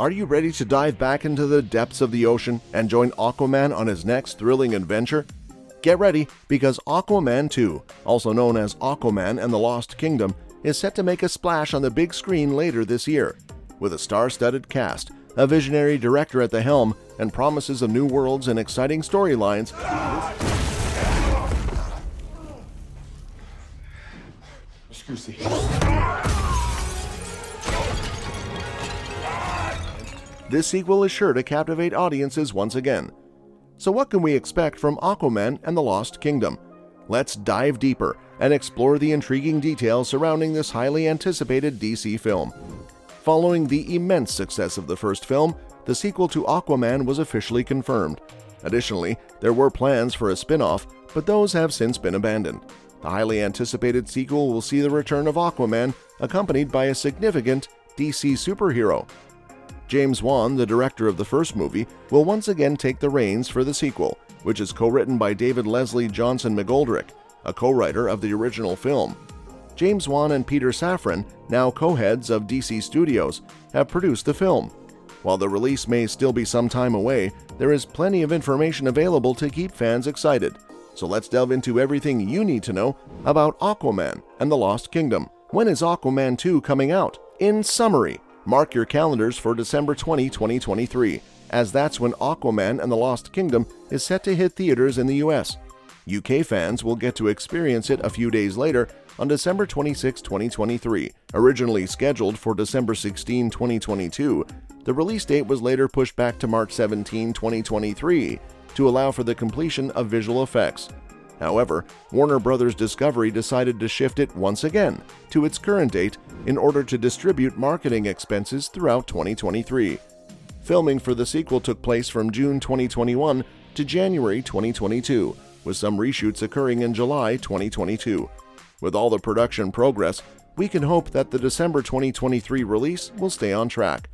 Are you ready to dive back into the depths of the ocean and join Aquaman on his next thrilling adventure? Get ready, because Aquaman 2, also known as Aquaman and the Lost Kingdom, is set to make a splash on the big screen later this year. With a star-studded cast, a visionary director at the helm, and promises of new worlds and exciting storylines, this sequel is sure to captivate audiences once again. So what can we expect from Aquaman and the Lost Kingdom? Let's dive deeper and explore the intriguing details surrounding this highly anticipated DC film. Following the immense success of the first film, the sequel to Aquaman was officially confirmed. Additionally, there were plans for a spin-off, but those have since been abandoned. The highly anticipated sequel will see the return of Aquaman, accompanied by a significant DC superhero. James Wan, the director of the first movie, will once again take the reins for the sequel, which is co-written by David Leslie Johnson-McGoldrick, a co-writer of the original film. James Wan and Peter Safran, now co-heads of DC Studios, have produced the film. While the release may still be some time away, there is plenty of information available to keep fans excited. So let's delve into everything you need to know about Aquaman and the Lost Kingdom. When is Aquaman 2 coming out? In summary, mark your calendars for December 20, 2023, as that's when Aquaman and the Lost Kingdom is set to hit theaters in the US. UK fans will get to experience it a few days later on December 26, 2023. Originally scheduled for December 16, 2022, the release date was later pushed back to March 17, 2023 to allow for the completion of visual effects. However, Warner Bros. Discovery decided to shift it once again to its current date in order to distribute marketing expenses throughout 2023. Filming for the sequel took place from June 2021 to January 2022, with some reshoots occurring in July 2022. With all the production progress, we can hope that the December 2023 release will stay on track.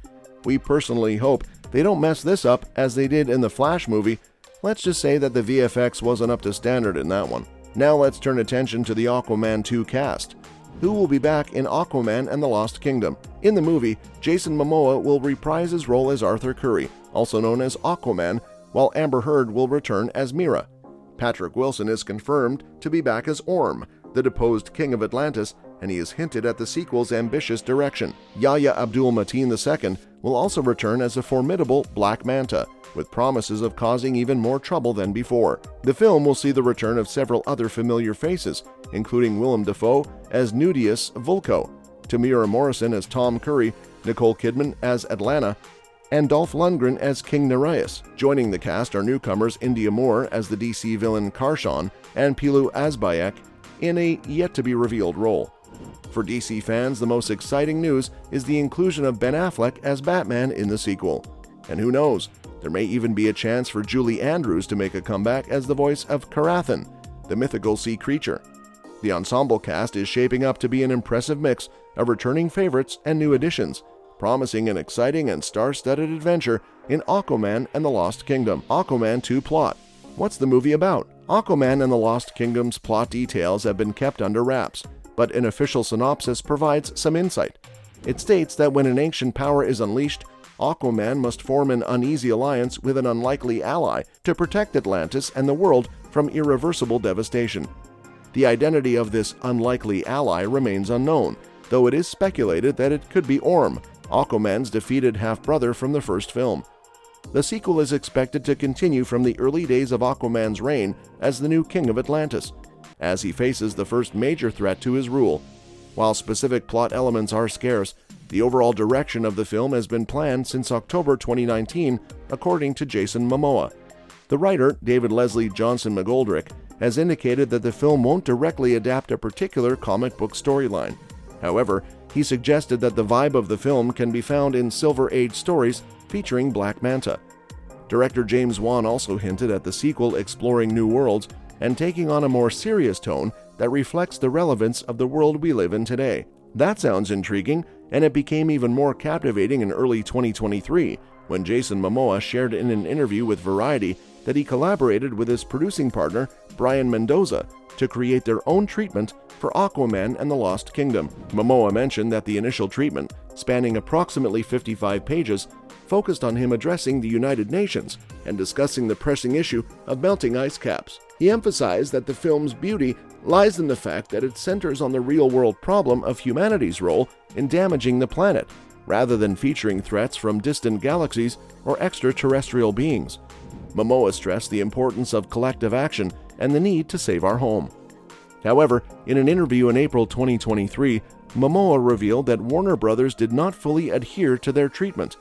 We personally hope they don't mess this up as they did in the Flash movie. Let's just say that the VFX wasn't up to standard in that one. Now let's turn attention to the Aquaman 2 cast. Who will be back in Aquaman and the Lost Kingdom? In the movie, Jason Momoa will reprise his role as Arthur Curry, also known as Aquaman, while Amber Heard will return as Mera. Patrick Wilson is confirmed to be back as Orm, the deposed king of Atlantis, and he has hinted at the sequel's ambitious direction. Yahya Abdul-Mateen II will also return as a formidable Black Manta, with promises of causing even more trouble than before. The film will see the return of several other familiar faces, including Willem Dafoe as Nudius Vulko, Tamira Morrison as Tom Curry, Nicole Kidman as Atlanta, and Dolph Lundgren as King Nereus. Joining the cast are newcomers India Moore as the DC villain Karshan and Pilu Asbayek in a yet-to-be-revealed role. For DC fans, the most exciting news is the inclusion of Ben Affleck as Batman in the sequel. And who knows, there may even be a chance for Julie Andrews to make a comeback as the voice of Karathan, the mythical sea creature. The ensemble cast is shaping up to be an impressive mix of returning favorites and new additions, promising an exciting and star-studded adventure in Aquaman and the Lost Kingdom. Aquaman 2 plot. What's the movie about? Aquaman and the Lost Kingdom's plot details have been kept under wraps, but an official synopsis provides some insight. It states that when an ancient power is unleashed, Aquaman must form an uneasy alliance with an unlikely ally to protect Atlantis and the world from irreversible devastation. The identity of this unlikely ally remains unknown, though it is speculated that it could be Orm, Aquaman's defeated half-brother from the first film. The sequel is expected to continue from the early days of Aquaman's reign as the new king of Atlantis, as he faces the first major threat to his rule. While specific plot elements are scarce, the overall direction of the film has been planned since October 2019, according to Jason Momoa. The writer, David Leslie Johnson-McGoldrick, has indicated that the film won't directly adapt a particular comic book storyline. However, he suggested that the vibe of the film can be found in Silver Age stories featuring Black Manta. Director James Wan also hinted at the sequel exploring new worlds and taking on a more serious tone that reflects the relevance of the world we live in today. That sounds intriguing, and it became even more captivating in early 2023 when Jason Momoa shared in an interview with Variety that he collaborated with his producing partner, Brian Mendoza, to create their own treatment for Aquaman and the Lost Kingdom. Momoa mentioned that the initial treatment spanning approximately 55 pages, focused on him addressing the United Nations and discussing the pressing issue of melting ice caps. He emphasized that the film's beauty lies in the fact that it centers on the real-world problem of humanity's role in damaging the planet, rather than featuring threats from distant galaxies or extraterrestrial beings. Momoa stressed the importance of collective action and the need to save our home. However, in an interview in April 2023, Momoa revealed that Warner Brothers did not fully adhere to their treatment.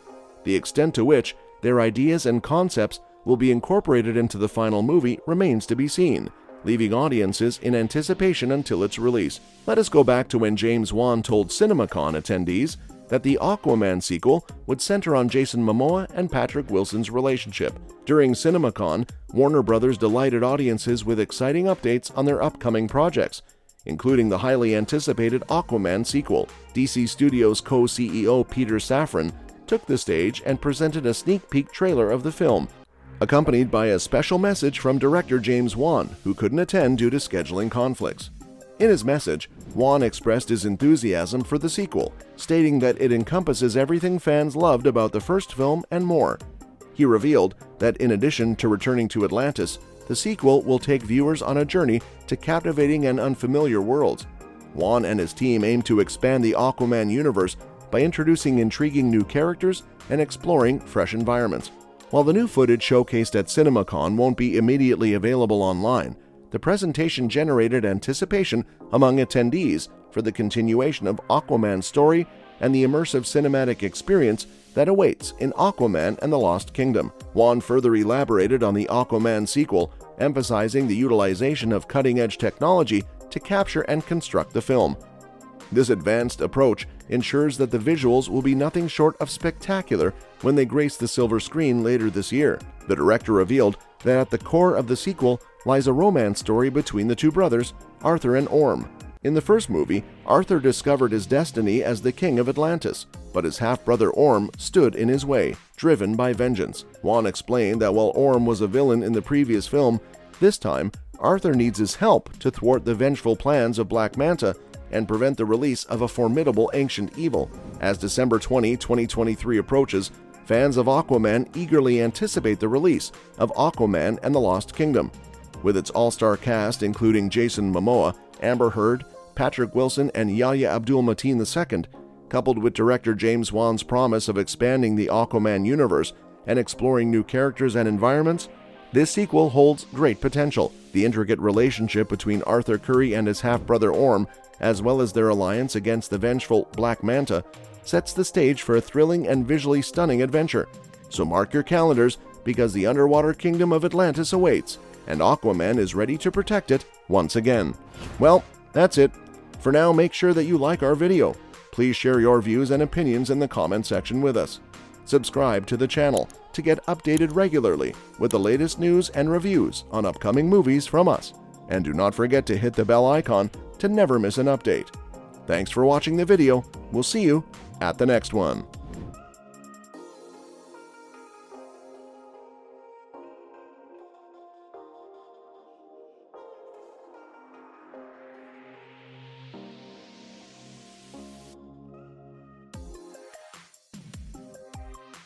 The extent to which their ideas and concepts will be incorporated into the final movie remains to be seen, leaving audiences in anticipation until its release. Let us go back to when James Wan told Cinemacon attendees that the Aquaman sequel would center on Jason Momoa and Patrick Wilson's relationship. During Cinemacon, Warner Brothers delighted audiences with exciting updates on their upcoming projects, including the highly anticipated Aquaman sequel. DC Studios co-CEO Peter Safran took the stage and presented a sneak peek trailer of the film, accompanied by a special message from director James Wan, who couldn't attend due to scheduling conflicts. In his message, Wan expressed his enthusiasm for the sequel, stating that it encompasses everything fans loved about the first film and more. He revealed that in addition to returning to Atlantis, the sequel will take viewers on a journey to captivating and unfamiliar worlds. Wan and his team aim to expand the Aquaman universe by introducing intriguing new characters and exploring fresh environments. While the new footage showcased at Cinemacon won't be immediately available online, the presentation generated anticipation among attendees for the continuation of Aquaman's story and the immersive cinematic experience that awaits in Aquaman and the Lost Kingdom. Wan further elaborated on the Aquaman sequel, emphasizing the utilization of cutting-edge technology to capture and construct the film. This advanced approach ensures that the visuals will be nothing short of spectacular when they grace the silver screen later this year. The director revealed that at the core of the sequel lies a romance story between the two brothers, Arthur and Orm. In the first movie, Arthur discovered his destiny as the king of Atlantis, but his half-brother Orm stood in his way, driven by vengeance. Wan explained that while Orm was a villain in the previous film, this time Arthur needs his help to thwart the vengeful plans of Black Manta and prevent the release of a formidable ancient evil. As December 20, 2023 approaches, fans of Aquaman eagerly anticipate the release of Aquaman and the Lost Kingdom. With its all-star cast including Jason Momoa, Amber Heard, Patrick Wilson, and Yahya Abdul-Mateen II, coupled with director James Wan's promise of expanding the Aquaman universe and exploring new characters and environments, this sequel holds great potential. The intricate relationship between Arthur Curry and his half-brother Orm, as well as their alliance against the vengeful Black Manta, sets the stage for a thrilling and visually stunning adventure. So mark your calendars, because the underwater kingdom of Atlantis awaits, and Aquaman is ready to protect it once again. Well, that's it. For now, make sure that you like our video. Please share your views and opinions in the comment section with us. Subscribe to the channel to get updated regularly with the latest news and reviews on upcoming movies from us. And do not forget to hit the bell icon to never miss an update. Thanks for watching the video. We'll see you at the next one.